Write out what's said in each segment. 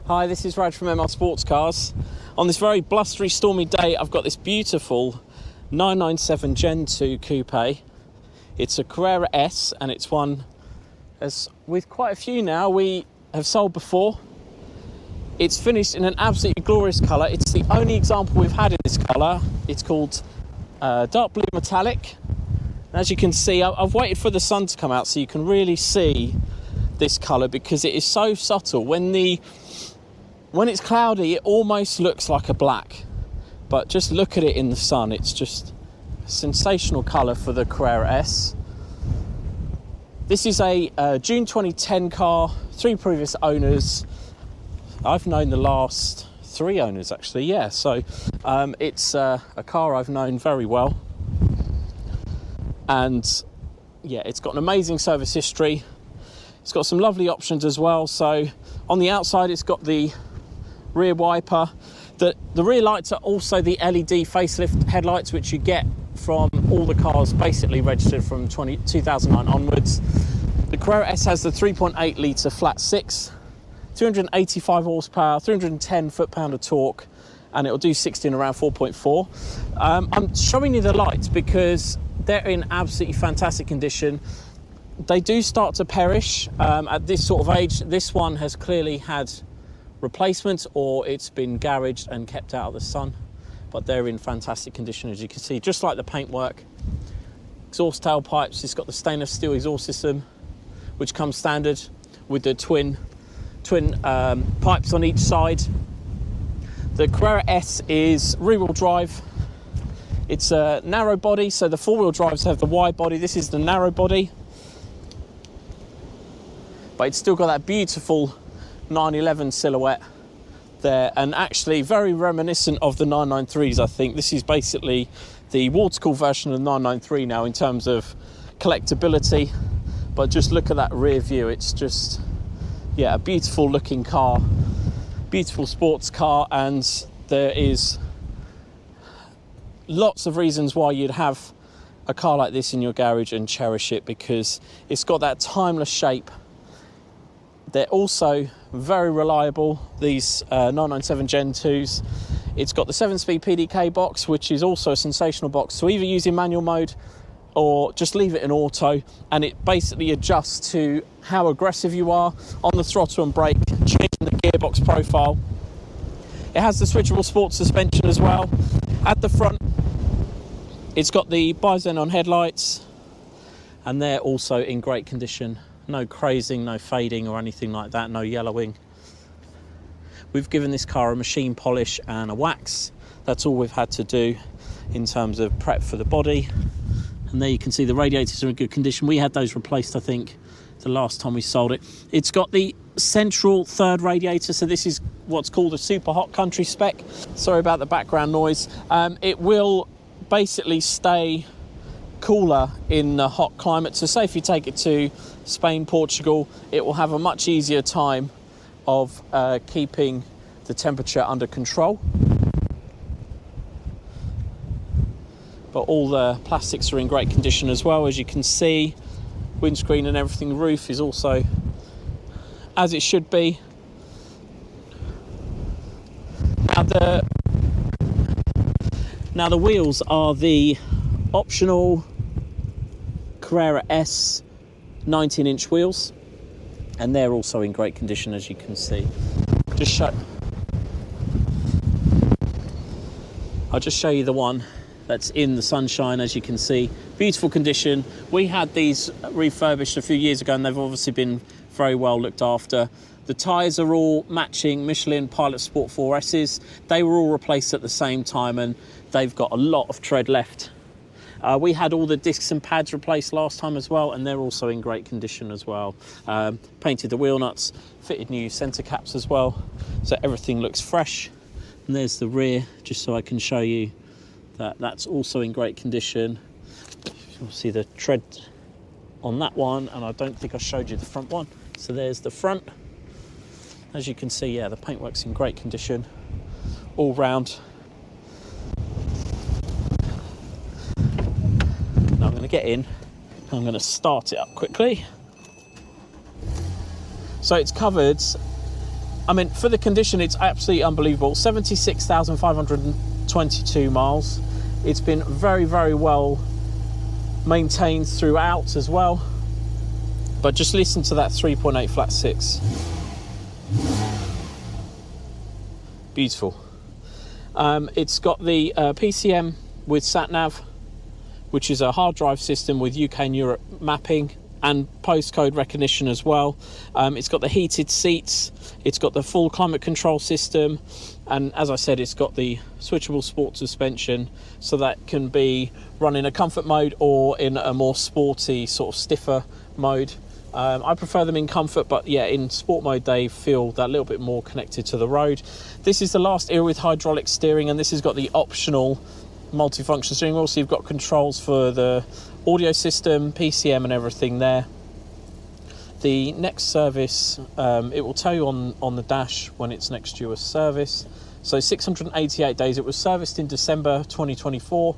Hi, this is Raj from ML Sportscars. On this very blustery, stormy day, I've got this beautiful 997 Gen 2 Coupe. It's a Carrera S, and it's one, as with quite a few now, we have sold before. It's finished in an absolutely glorious colour. It's the only example we've had in this colour. It's called dark blue metallic. And as you can see, I've waited for the sun to come out so you can really see this colour, because it is so subtle. When it's cloudy, it almost looks like a black, but just look at it in the sun. It's just a sensational colour for the Carrera S. This is a June 2010 car, 3 previous owners. I've known the last 3 owners actually, yeah. So it's a car I've known very well. And yeah, it's got an amazing service history. It's got some lovely options as well. So on the outside, it's got the rear wiper. The rear lights are also the LED facelift headlights, which you get from all the cars basically registered from 2009 onwards. The Carrera S has the 3.8 litre flat 6, 285 horsepower, 310 foot-pound of torque, and it'll do 60 in around 4.4. I'm showing you the lights because they're in absolutely fantastic condition. They do start to perish at this sort of age. This one has clearly had replacement, or it's been garaged and kept out of the sun, but they're in fantastic condition, as you can see, just like the paintwork. Exhaust tailpipes, it's got the stainless steel exhaust system, which comes standard with the twin pipes on each side. The Carrera S is rear-wheel drive. It's a narrow body, so the four-wheel drives have the wide body. This is the narrow body, but it's still got that beautiful 911 silhouette there, and actually very reminiscent of the 993s. I think this is basically the water-cooled version of the 993 now in terms of collectability. But just look at that rear view. It's just, yeah, a beautiful looking car, beautiful sports car, and there is lots of reasons why you'd have a car like this in your garage and cherish it, because it's got that timeless shape. They're also very reliable, these 997 Gen 2s. It's got the 7-speed PDK box, which is also a sensational box. So either use in manual mode or just leave it in auto, and it basically adjusts to how aggressive you are on the throttle and brake, changing the gearbox profile. It has the switchable sports suspension as well. At the front, it's got the Bi-Xenon headlights, and they're also in great condition. No crazing, no fading or anything like that, no yellowing. We've given this car a machine polish and a wax. That's all we've had to do in terms of prep for the body. And there you can see the radiators are in good condition. We had those replaced, I think, the last time we sold it. It's got the central third radiator, so this is what's called a super hot country spec. Sorry about the background noise. It will basically stay cooler in the hot climate. So say if you take it to Spain, Portugal, it will have a much easier time of keeping the temperature under control. But all the plastics are in great condition as well, as you can see. Windscreen and everything, the roof is also as it should be. Now the wheels are the optional Carrera S 19-inch wheels, and they're also in great condition, as you can see. I'll just show you the one that's in the sunshine, as you can see. Beautiful condition. We had these refurbished a few years ago, and they've obviously been very well looked after. The tyres are all matching Michelin Pilot Sport 4Ss. They were all replaced at the same time, and they've got a lot of tread left. We had all the discs and pads replaced last time as well, and they're also in great condition as well. Painted the wheel nuts, fitted new centre caps as well, so everything looks fresh. And there's the rear, just so I can show you that that's also in great condition. You'll see the tread on that one, and I don't think I showed you the front one. So there's the front. As you can see, yeah, the paintwork's in great condition all round. Now I'm going to get in, I'm going to start it up quickly. So it's covered I mean, for the condition, it's absolutely unbelievable. 76,522 miles. It's been very, very well maintained throughout as well. But just listen to that 3.8 flat six. Beautiful. It's got the PCM with Satnav, which is a hard drive system with UK and Europe mapping and postcode recognition as well. It's got the heated seats, it's got the full climate control system, and as I said, it's got the switchable sport suspension, so that can be run in a comfort mode or in a more sporty, sort of stiffer mode. I prefer them in comfort, but yeah, in sport mode they feel that little bit more connected to the road. This is the last era with hydraulic steering, and this has got the optional multifunction steering wheel, so you've got controls for the audio system, PCM and everything there. The next service, it will tell you on the dash when it's next due a service. So 688 days. It was serviced in December 2024,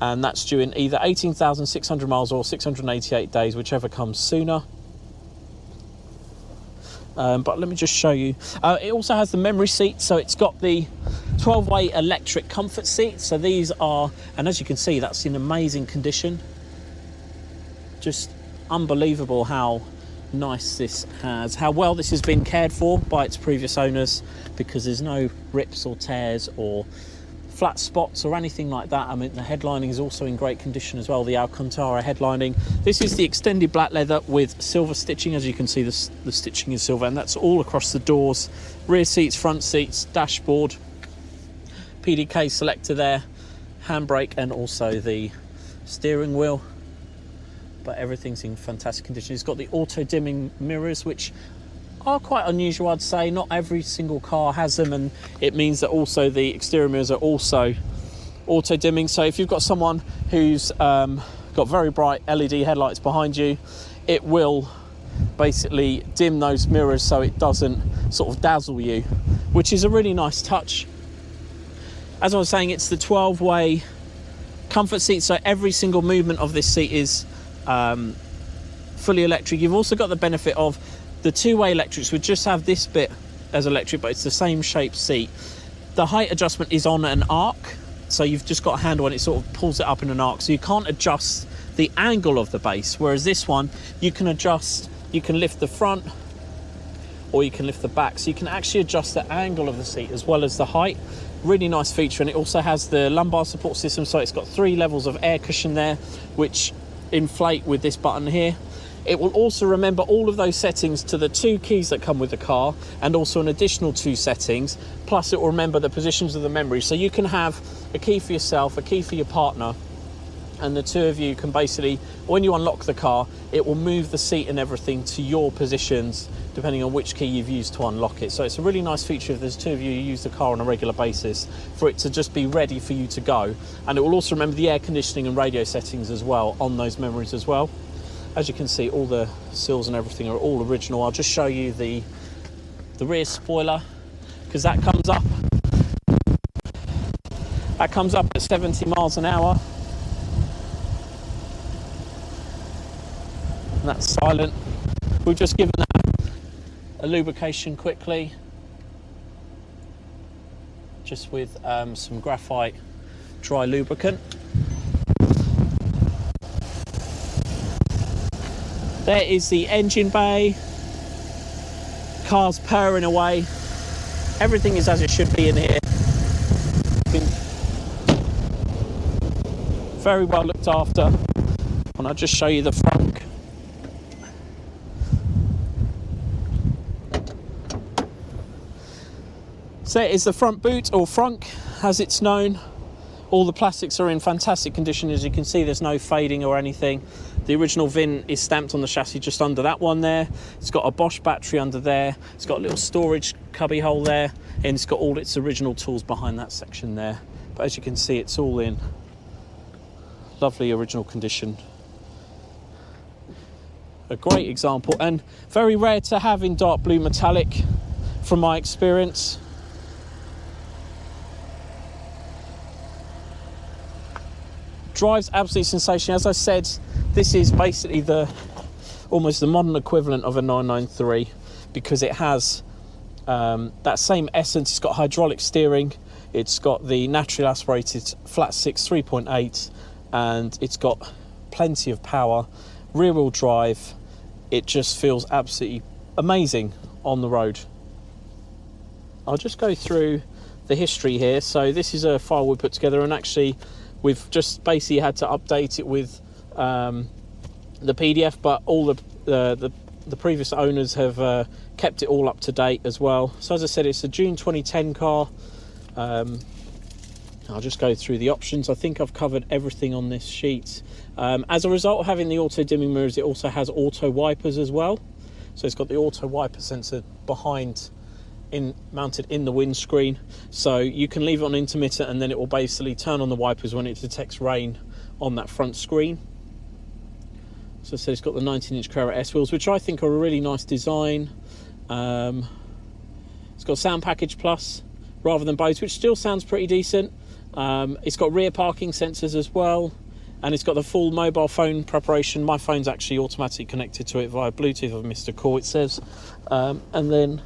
and that's due in either 18,600 miles or 688 days, whichever comes sooner. But let me just show you. It also has the memory seat, so it's got the 12-way electric comfort seats. So these are, and as you can see, that's in amazing condition. Just unbelievable how nice this has, how well this has been cared for by its previous owners, because there's no rips or tears or flat spots or anything like that. I mean, the headlining is also in great condition as well, the Alcantara headlining. This is the extended black leather with silver stitching. As you can see, the stitching is silver, and that's all across the doors, rear seats, front seats, dashboard, PDK selector there, handbrake, and also the steering wheel. But everything's in fantastic condition. It's got the auto dimming mirrors, which are quite unusual, I'd say. Not every single car has them, and it means that also the exterior mirrors are also auto dimming. So if you've got someone who's got very bright LED headlights behind you, it will basically dim those mirrors so it doesn't sort of dazzle you, which is a really nice touch. As I was saying, it's the 12-way comfort seat, so every single movement of this seat is fully electric. You've also got the benefit of the two-way electrics, would just have this bit as electric, but it's the same shaped seat. The height adjustment is on an arc, so you've just got a handle and it sort of pulls it up in an arc, so you can't adjust the angle of the base, whereas this one you can adjust. You can lift the front or you can lift the back, so you can actually adjust the angle of the seat as well as the height. Really nice feature. And it also has the lumbar support system, so it's got 3 levels of air cushion there, which inflate with this button here. It will also remember all of those settings to the 2 keys that come with the car, and also an additional 2 settings, plus it will remember the positions of the memory, so you can have a key for yourself, a key for your partner, and the 2 of you can basically, when you unlock the car, it will move the seat and everything to your positions depending on which key you've used to unlock it. So it's a really nice feature if there's 2 of you who use the car on a regular basis, for it to just be ready for you to go. And it will also remember the air conditioning and radio settings as well on those memories as well. As you can see, all the sills and everything are all original. I'll just show you the rear spoiler, because that comes up. That comes up at 70 miles an hour. And that's silent. We've just given that a lubrication quickly, just with some graphite dry lubricant. There is the engine bay. Car's purring away. Everything is as it should be in here. Very well looked after. And I'll just show you the front. So it is the front boot, or frunk as it's known. All the plastics are in fantastic condition. As you can see, there's no fading or anything. The original VIN is stamped on the chassis just under that one there. It's got a Bosch battery under there. It's got a little storage cubby hole there, and it's got all its original tools behind that section there. But as you can see, it's all in lovely original condition. A great example, and very rare to have in dark blue metallic from my experience. Drives absolutely sensational. As I said, this is basically almost the modern equivalent of a 993, because it has that same essence. It's got hydraulic steering, it's got the naturally aspirated flat six 3.8, and it's got plenty of power, rear wheel drive. It just feels absolutely amazing on the road. I'll just go through the history here. So this is a file we put together, and actually we've just basically had to update it with the PDF, but all the previous owners have kept it all up to date as well. So as I said, it's a June 2010 car. I'll just go through the options. I think I've covered everything on this sheet. As a result of having the auto dimming mirrors, it also has auto wipers as well. So it's got the auto wiper sensor mounted in the windscreen. So you can leave it on intermittent, and then it will basically turn on the wipers when it detects rain on that front screen. So I said it's got the 19-inch Carrera S wheels, which I think are a really nice design. It's got Sound Package Plus rather than Bose, which still sounds pretty decent. It's got rear parking sensors as well, and it's got the full mobile phone preparation. My phone's actually automatically connected to it via Bluetooth. I've missed a call, it says. And then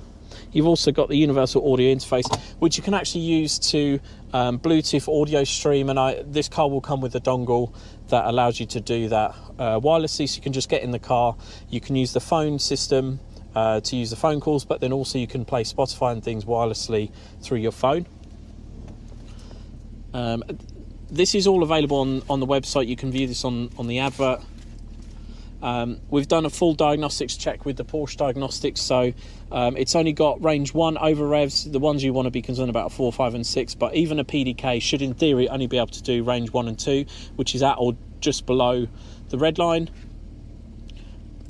you've also got the universal audio interface, which you can actually use to Bluetooth audio stream, and this car will come with a dongle that allows you to do that wirelessly. So you can just get in the car, you can use the phone system to use the phone calls, but then also you can play Spotify and things wirelessly through your phone. This is all available on the website. You can view this on the advert. We've done a full diagnostics check with the Porsche diagnostics, so it's only got range 1 over revs. The ones you want to be concerned about are 4, 5 and 6, but even a PDK should in theory only be able to do range 1 and 2, which is at or just below the red line.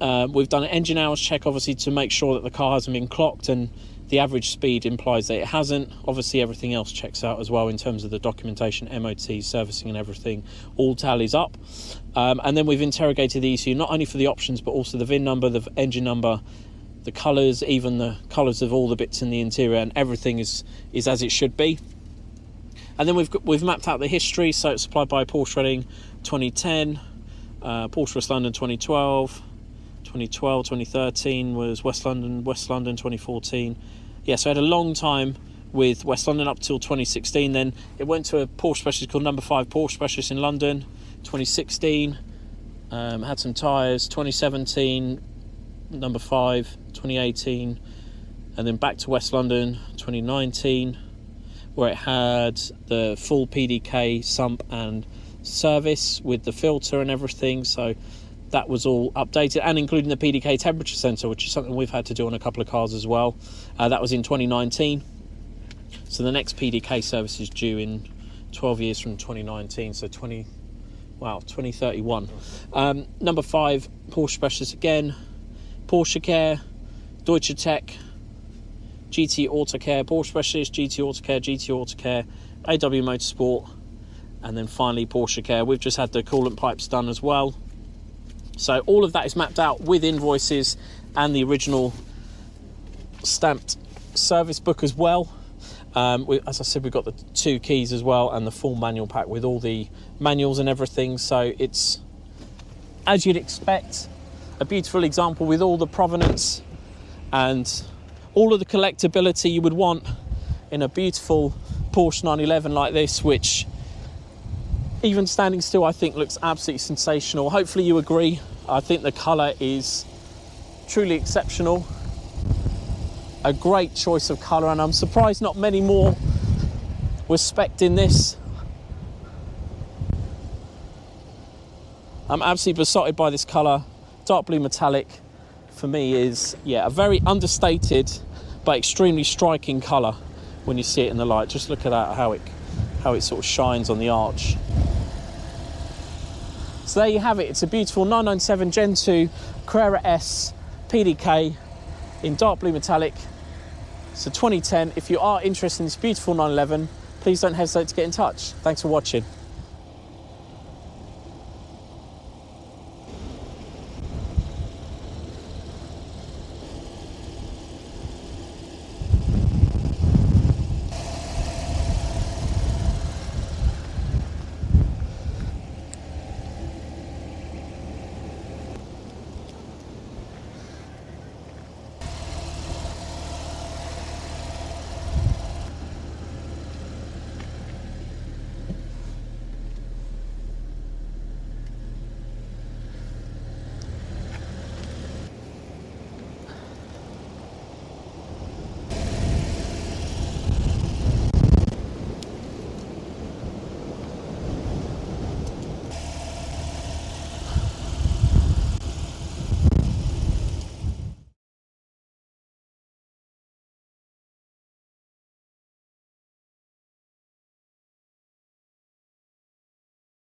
We've done an engine hours check, obviously, to make sure that the car hasn't been clocked, and the average speed implies that it hasn't. Obviously everything else checks out as well in terms of the documentation, MOT, servicing and everything all tallies up. And then we've interrogated the ECU, not only for the options but also the VIN number, the engine number, the colours, even the colours of all the bits in the interior, and everything is as it should be. And then we've mapped out the history. So it's supplied by Porsche Reading 2010, Porsche West London 2012, 2013 was West London 2014. Yeah, so I had a long time with West London up till 2016. Then it went to a Porsche specialist called Number 5 Porsche Specialist in London, 2016. Had some tyres, 2017, Number 5, 2018, and then back to West London, 2019, where it had the full PDK sump and service with the filter and everything. So that was all updated, and including the PDK temperature sensor, which is something we've had to do on a couple of cars as well. That was in 2019. So the next PDK service is due in 12 years from 2019, so 2031. Number 5, Porsche Specialist again, Porsche Care, Deutsche Tech, GT Auto Care, Porsche Specialist, GT Auto Care, GT Auto Care, AW Motorsport, and then finally Porsche Care. We've just had the coolant pipes done as well. So all of that is mapped out with invoices and the original stamped service book as well. As I said, we've got the 2 keys as well and the full manual pack with all the manuals and everything. So it's, as you'd expect, a beautiful example with all the provenance and all of the collectability you would want in a beautiful Porsche 911 like this, which even standing still I think looks absolutely sensational. Hopefully you agree. I think the colour is truly exceptional. A great choice of colour, and I'm surprised not many more were spec'd in this. I'm absolutely besotted by this colour. Dark blue metallic for me is, yeah, a very understated but extremely striking colour when you see it in the light. Just look at that, how it sort of shines on the arch. So there you have it. It's a beautiful 997 Gen 2 Carrera S PDK in dark blue metallic. It's a 2010. If you are interested in this beautiful 911, please don't hesitate to get in touch. Thanks for watching.